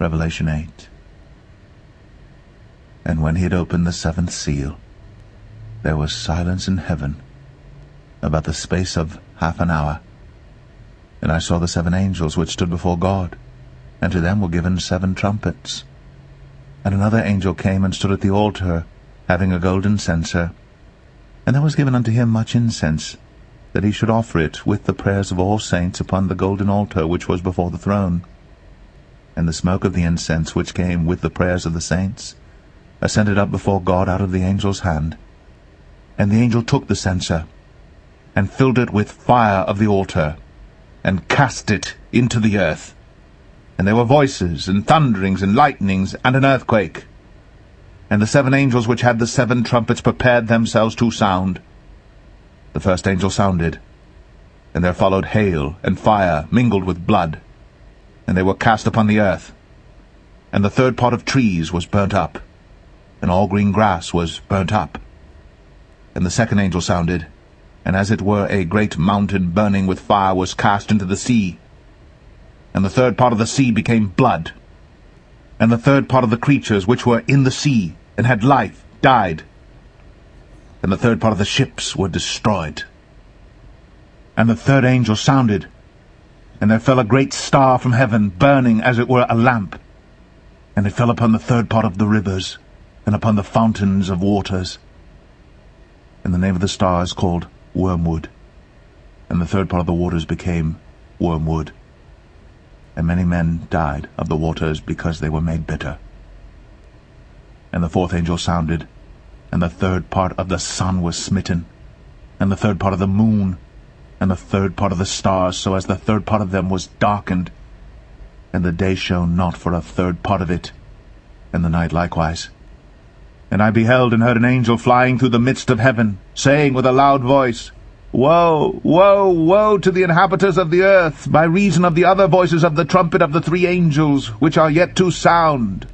Revelation 8. And when he had opened the seventh seal, there was silence in heaven about the space of half an hour. And I saw the 7 angels which stood before God, and to them were given 7 trumpets. And another angel came and stood at the altar, having a golden censer. And there was given unto him much incense, that he should offer it with the prayers of all saints upon the golden altar which was before the throne. And the smoke of the incense which came with the prayers of the saints ascended up before God out of the angel's hand. And the angel took the censer, and filled it with fire of the altar, and cast it into the earth. And there were voices, and thunderings, and lightnings, and an earthquake. And the 7 angels which had the 7 trumpets prepared themselves to sound. The first angel sounded, and there followed hail and fire mingled with blood, and they were cast upon the earth. And the 3rd part of trees was burnt up, and all green grass was burnt up. And the 2nd angel sounded, and as it were a great mountain burning with fire was cast into the sea. And the 3rd part of the sea became blood. And the 3rd part of the creatures which were in the sea and had life died. And the 3rd part of the ships were destroyed. And the 3rd angel sounded, and there fell a great star from heaven, burning as it were a lamp. And it fell upon the 3rd part of the rivers, and upon the fountains of waters. And the name of the star is called Wormwood. And the 3rd part of the waters became wormwood. And many men died of the waters, because they were made bitter. And the 4th angel sounded, and the 3rd part of the sun was smitten, and the 3rd part of the moon, and the 3rd part of the stars, so as the 3rd part of them was darkened. And the day shone not for a 3rd part of it, and the night likewise. And I beheld and heard an angel flying through the midst of heaven, saying with a loud voice, Woe, woe, woe to the inhabitants of the earth, by reason of the other voices of the trumpet of the 3 angels, which are yet to sound.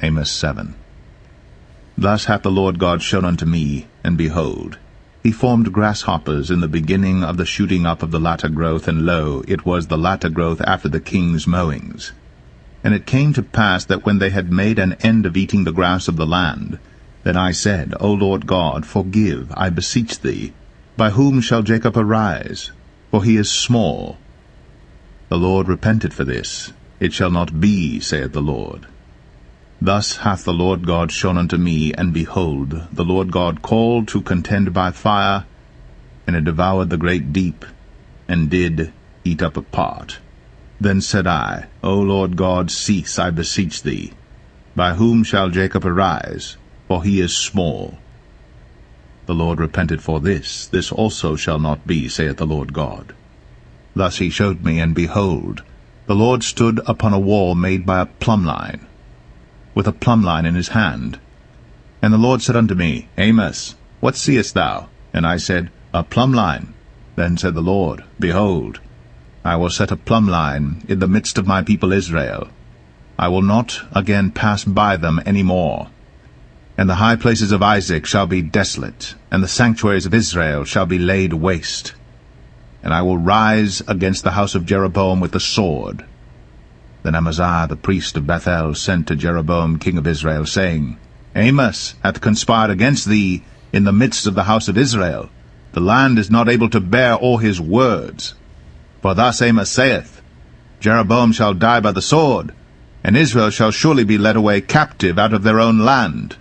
Amos 7. Thus hath the Lord God shown unto me, and behold, he formed grasshoppers in the beginning of the shooting up of the latter growth, and lo, it was the latter growth after the king's mowings. And it came to pass that when they had made an end of eating the grass of the land, then I said, O Lord God, forgive, I beseech thee. By whom shall Jacob arise? For he is small. The Lord repented for this. It shall not be, saith the Lord. Thus hath the Lord God shown unto me, and behold, the Lord God called to contend by fire, and it devoured the great deep, and did eat up a part. Then said I, O Lord God, cease, I beseech thee. By whom shall Jacob arise? For he is small. The Lord repented for this. This also shall not be, saith the Lord God. Thus he showed me, and behold, the Lord stood upon a wall made by a plumb line, with a plumb line in his hand. And the Lord said unto me, Amos, what seest thou? And I said, A plumb line. Then said the Lord, Behold, I will set a plumb line in the midst of my people Israel. I will not again pass by them any more. And the high places of Isaac shall be desolate, and the sanctuaries of Israel shall be laid waste. And I will rise against the house of Jeroboam with the sword. Then Amaziah the priest of Bethel sent to Jeroboam king of Israel, saying, Amos hath conspired against thee in the midst of the house of Israel. The land is not able to bear all his words. For thus Amos saith, Jeroboam shall die by the sword, and Israel shall surely be led away captive out of their own land.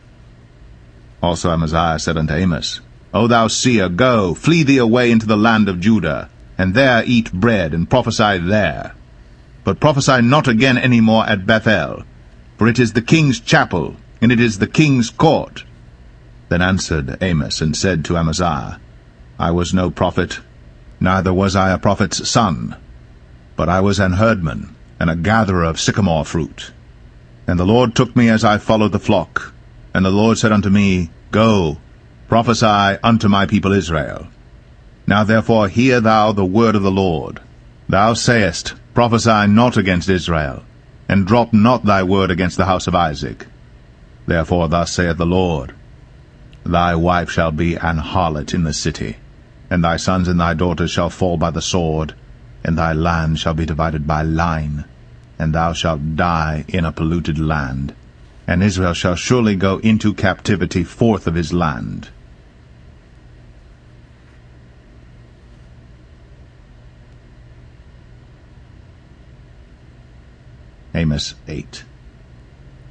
Also Amaziah said unto Amos, O thou seer, go, flee thee away into the land of Judah, and there eat bread, and prophesy there. But prophesy not again any more at Bethel, for it is the king's chapel, and it is the king's court. Then answered Amos, and said to Amaziah, I was no prophet, neither was I a prophet's son, but I was an herdman, and a gatherer of sycamore fruit. And the Lord took me as I followed the flock. And the Lord said unto me, Go, prophesy unto my people Israel. Now therefore hear thou the word of the Lord. Thou sayest, Prophesy not against Israel, and drop not thy word against the house of Isaac. Therefore thus saith the Lord, Thy wife shall be an harlot in the city, and thy sons and thy daughters shall fall by the sword, and thy land shall be divided by line, and thou shalt die in a polluted land, and Israel shall surely go into captivity forth of his land. Amos 8.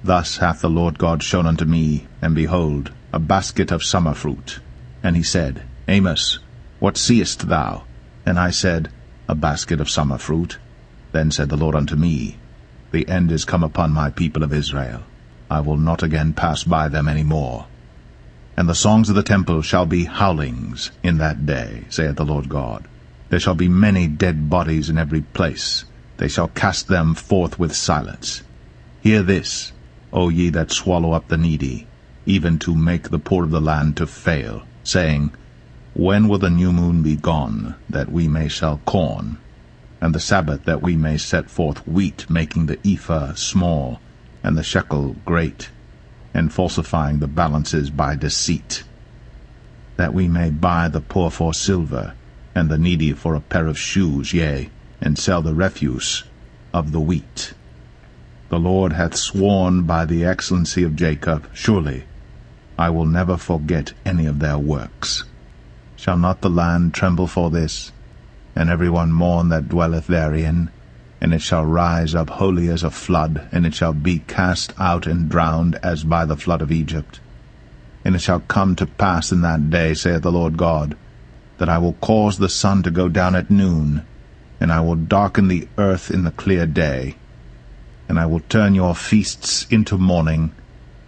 Thus hath the Lord God shown unto me, and behold, a basket of summer fruit. And he said, Amos, what seest thou? And I said, A basket of summer fruit. Then said the Lord unto me, The end is come upon my people of Israel. I will not again pass by them any more. And the songs of the temple shall be howlings in that day, saith the Lord God. There shall be many dead bodies in every place. They shall cast them forth with silence. Hear this, O ye that swallow up the needy, even to make the poor of the land to fail, saying, When will the new moon be gone, that we may sell corn, and the Sabbath that we may set forth wheat, making the ephah small, and the shekel great, and falsifying the balances by deceit, that we may buy the poor for silver, and the needy for a pair of shoes, yea, and sell the refuse of the wheat. The Lord hath sworn by the excellency of Jacob, Surely I will never forget any of their works. Shall not the land tremble for this, and every one mourn that dwelleth therein? And it shall rise up wholly as a flood, and it shall be cast out and drowned as by the flood of Egypt. And it shall come to pass in that day, saith the Lord God, that I will cause the sun to go down at noon, and I will darken the earth in the clear day. And I will turn your feasts into mourning,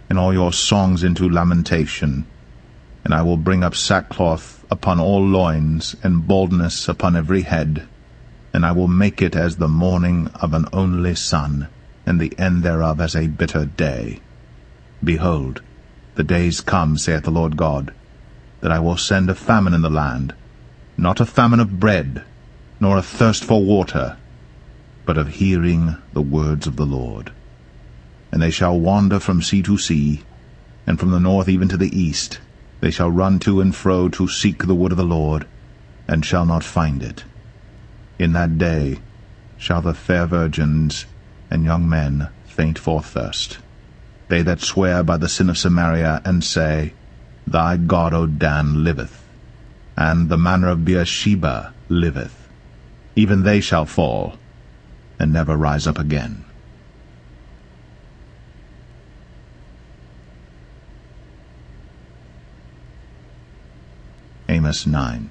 and all your songs into lamentation. And I will bring up sackcloth upon all loins, and baldness upon every head. And I will make it as the mourning of an only son, and the end thereof as a bitter day. Behold, the days come, saith the Lord God, that I will send a famine in the land, not a famine of bread, nor a thirst for water, but of hearing the words of the Lord. And they shall wander from sea to sea, and from the north even to the east. They shall run to and fro to seek the word of the Lord, and shall not find it. In that day shall the fair virgins and young men faint for thirst, they that swear by the sin of Samaria, and say, Thy God, O Dan, liveth, and the manner of Beersheba liveth. Even they shall fall, and never rise up again. Amos 9.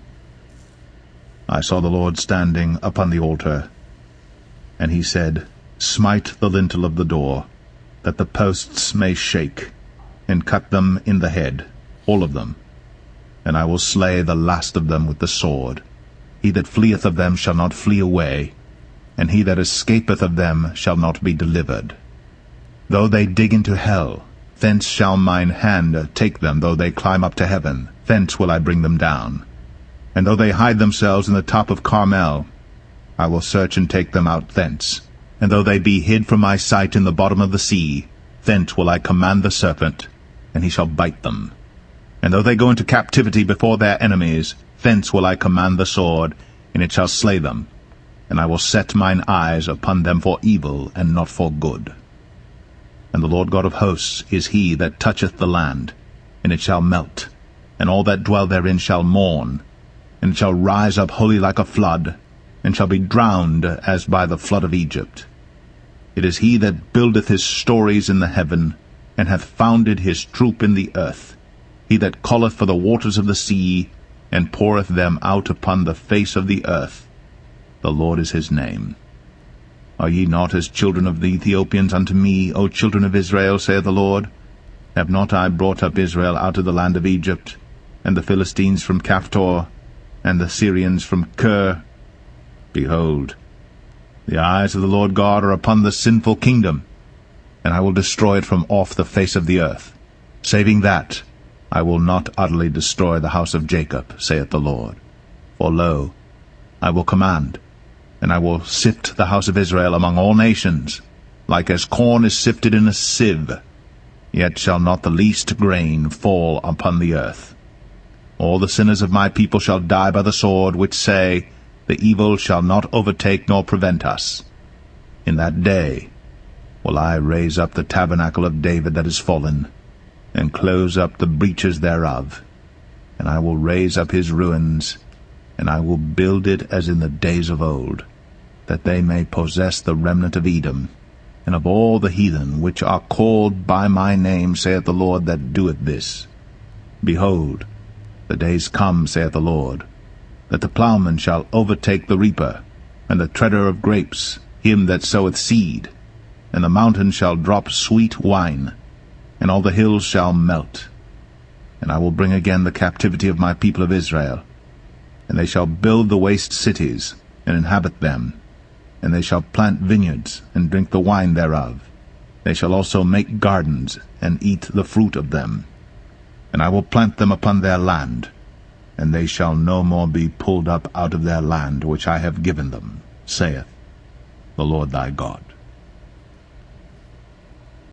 I saw the Lord standing upon the altar, and he said, Smite the lintel of the door, that the posts may shake, and cut them in the head, all of them, and I will slay the last of them with the sword. He that fleeth of them shall not flee away, and he that escapeth of them shall not be delivered. Though they dig into hell, thence shall mine hand take them. Though they climb up to heaven, thence will I bring them down. And though they hide themselves in the top of Carmel, I will search and take them out thence. And though they be hid from my sight in the bottom of the sea, thence will I command the serpent, and he shall bite them. And though they go into captivity before their enemies, thence will I command the sword, and it shall slay them. And I will set mine eyes upon them for evil, and not for good. And the Lord God of hosts is he that toucheth the land, and it shall melt, and all that dwell therein shall mourn, and it shall rise up wholly like a flood, and shall be drowned as by the flood of Egypt. It is he that buildeth his stories in the heaven, and hath founded his troop in the earth, he that calleth for the waters of the sea, and poureth them out upon the face of the earth. The Lord is his name. Are ye not as children of the Ethiopians unto me, O children of Israel, saith the Lord? Have not I brought up Israel out of the land of Egypt, and the Philistines from Caphtor, and the Syrians from Kir? Behold, the eyes of the Lord God are upon the sinful kingdom, and I will destroy it from off the face of the earth. Saving that, I will not utterly destroy the house of Jacob, saith the Lord. For lo, I will command, and I will sift the house of Israel among all nations, like as corn is sifted in a sieve, yet shall not the least grain fall upon the earth. All the sinners of my people shall die by the sword, which say, The evil shall not overtake nor prevent us. In that day will I raise up the tabernacle of David that is fallen, and close up the breaches thereof. And I will raise up his ruins, and I will build it as in the days of old, that they may possess the remnant of Edom, and of all the heathen which are called by my name, saith the Lord that doeth this. Behold, the days come, saith the Lord, that the plowman shall overtake the reaper, and the treader of grapes him that soweth seed, and the mountains shall drop sweet wine, and all the hills shall melt. And I will bring again the captivity of my people of Israel, and they shall build the waste cities, and inhabit them, and they shall plant vineyards, and drink the wine thereof. They shall also make gardens, and eat the fruit of them. And I will plant them upon their land, and they shall no more be pulled up out of their land which I have given them, saith the Lord thy God.